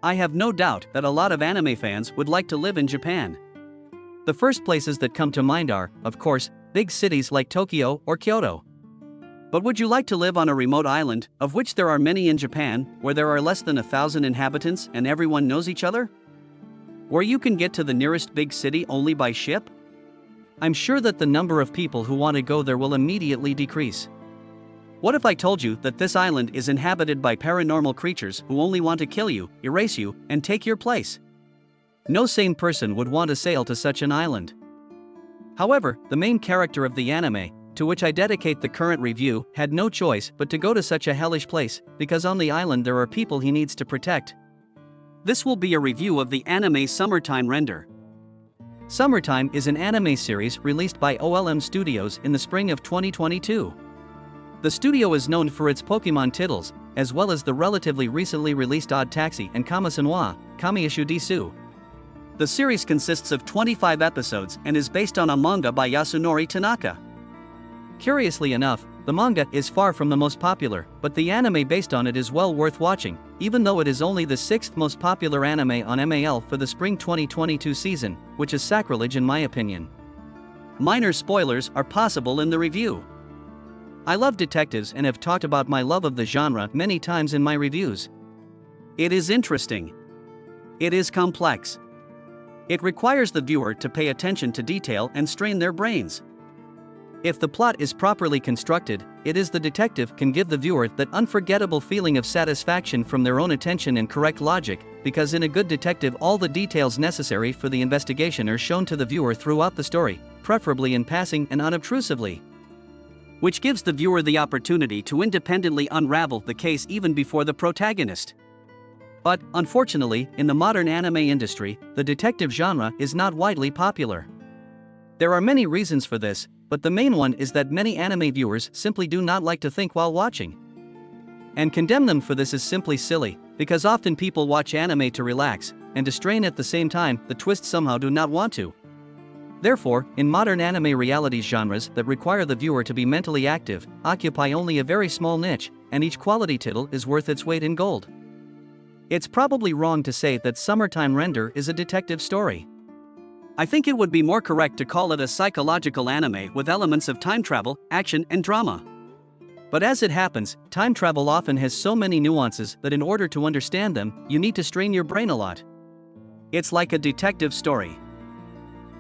I have no doubt that a lot of anime fans would like to live in Japan. The first places that come to mind are, of course, big cities like Tokyo or Kyoto. But would you like to live on a remote island, of which there are many in Japan, where there are less than 1,000 inhabitants and everyone knows each other? Where you can get to the nearest big city only by ship? I'm sure that the number of people who want to go there will immediately decrease. What if I told you that this island is inhabited by paranormal creatures who only want to kill you, erase you, and take your place? No sane person would want to sail to such an island. However, the main character of the anime, to which I dedicate the current review, had no choice but to go to such a hellish place, because on the island there are people he needs to protect. This will be a review of the anime Summertime Render. Summertime is an anime series released by OLM Studios in the spring of 2022. The studio is known for its Pokémon tittles, as well as the relatively recently released Odd Taxi and Komi-san Comyushou desu. The series consists of 25 episodes and is based on a manga by Yasunori Tanaka. Curiously enough, the manga is far from the most popular, but the anime based on it is well worth watching, even though it is only the 6th most popular anime on MAL for the spring 2022 season, which is sacrilege in my opinion. Minor spoilers are possible in the review. I love detectives and have talked about my love of the genre many times in my reviews. It is interesting. It is complex. It requires the viewer to pay attention to detail and strain their brains. If the plot is properly constructed, it is the detective can give the viewer that unforgettable feeling of satisfaction from their own attention and correct logic, because in a good detective all the details necessary for the investigation are shown to the viewer throughout the story, preferably in passing and unobtrusively. Which gives the viewer the opportunity to independently unravel the case even before the protagonist. But, unfortunately, in the modern anime industry, the detective genre is not widely popular. There are many reasons for this, but the main one is that many anime viewers simply do not like to think while watching. And condemn them for this is simply silly, because often people watch anime to relax, and to strain at the same time, the twists somehow do not want to. Therefore, in modern anime realities genres that require the viewer to be mentally active, occupy only a very small niche, and each quality title is worth its weight in gold. It's probably wrong to say that Summertime Render is a detective story. I think it would be more correct to call it a psychological anime with elements of time travel, action, and drama. But as it happens, time travel often has so many nuances that in order to understand them, you need to strain your brain a lot. It's like a detective story.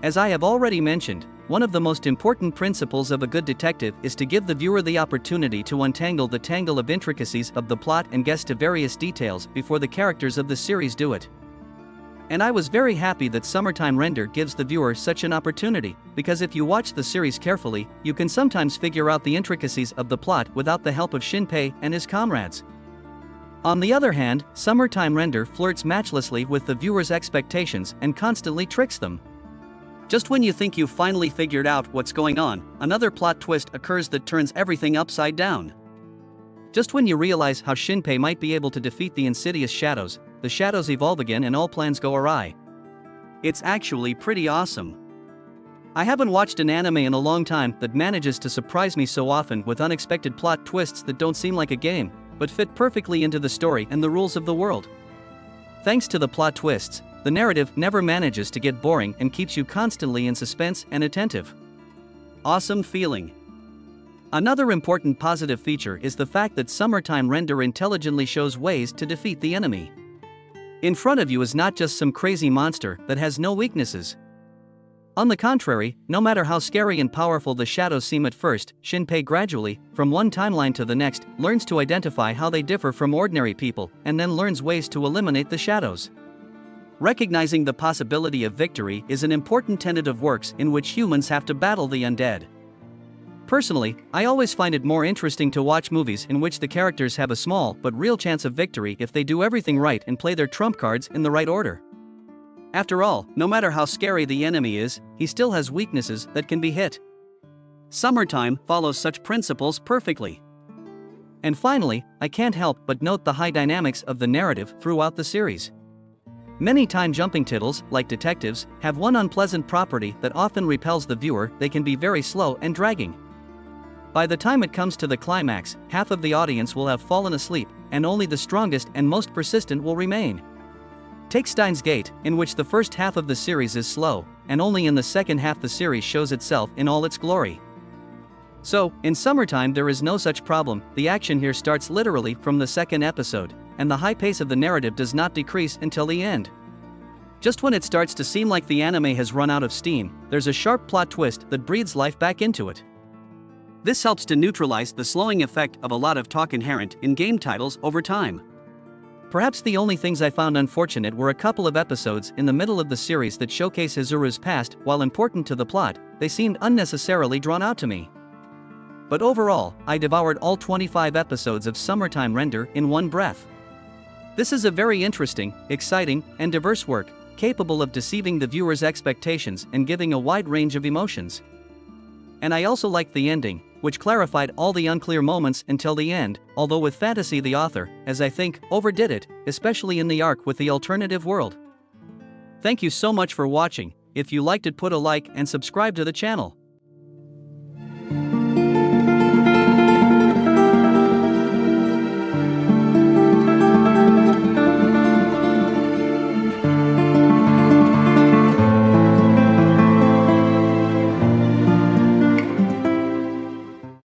As I have already mentioned, one of the most important principles of a good detective is to give the viewer the opportunity to untangle the tangle of intricacies of the plot and guess to various details before the characters of the series do it. And I was very happy that Summertime Render gives the viewer such an opportunity, because if you watch the series carefully, you can sometimes figure out the intricacies of the plot without the help of Shinpei and his comrades. On the other hand, Summertime Render flirts matchlessly with the viewer's expectations and constantly tricks them. Just when you think you've finally figured out what's going on, another plot twist occurs that turns everything upside down. Just when you realize how Shinpei might be able to defeat the insidious shadows, the shadows evolve again and all plans go awry. It's actually pretty awesome. I haven't watched an anime in a long time that manages to surprise me so often with unexpected plot twists that don't seem like a game, but fit perfectly into the story and the rules of the world. Thanks to the plot twists, the narrative never manages to get boring and keeps you constantly in suspense and attentive. Awesome feeling. Another important positive feature is the fact that Summertime Render intelligently shows ways to defeat the enemy. In front of you is not just some crazy monster that has no weaknesses. On the contrary, no matter how scary and powerful the shadows seem at first, Shinpei gradually, from one timeline to the next, learns to identify how they differ from ordinary people, and then learns ways to eliminate the shadows. Recognizing the possibility of victory is an important tenet of works in which humans have to battle the undead. Personally, I always find it more interesting to watch movies in which the characters have a small but real chance of victory if they do everything right and play their trump cards in the right order. After all, no matter how scary the enemy is, he still has weaknesses that can be hit. Summertime follows such principles perfectly. And finally, I can't help but note the high dynamics of the narrative throughout the series. Many time-jumping titles, like detectives, have one unpleasant property that often repels the viewer: they can be very slow and dragging. By the time it comes to the climax, half of the audience will have fallen asleep, and only the strongest and most persistent will remain. Take Steins Gate, in which the first half of the series is slow, and only in the second half the series shows itself in all its glory. So, in summertime there is no such problem, the action here starts literally from the second episode, and the high pace of the narrative does not decrease until the end. Just when it starts to seem like the anime has run out of steam, there's a sharp plot twist that breathes life back into it. This helps to neutralize the slowing effect of a lot of talk inherent in game titles over time. Perhaps the only things I found unfortunate were a couple of episodes in the middle of the series that showcase Hizuru's past. While important to the plot, they seemed unnecessarily drawn out to me. But overall, I devoured all 25 episodes of Summertime Render in one breath. This is a very interesting, exciting, and diverse work, capable of deceiving the viewer's expectations and giving a wide range of emotions. And I also liked the ending, which clarified all the unclear moments until the end, although with fantasy the author, as I think, overdid it, especially in the arc with the alternative world. Thank you so much for watching. If you liked it, put a like and subscribe to the channel.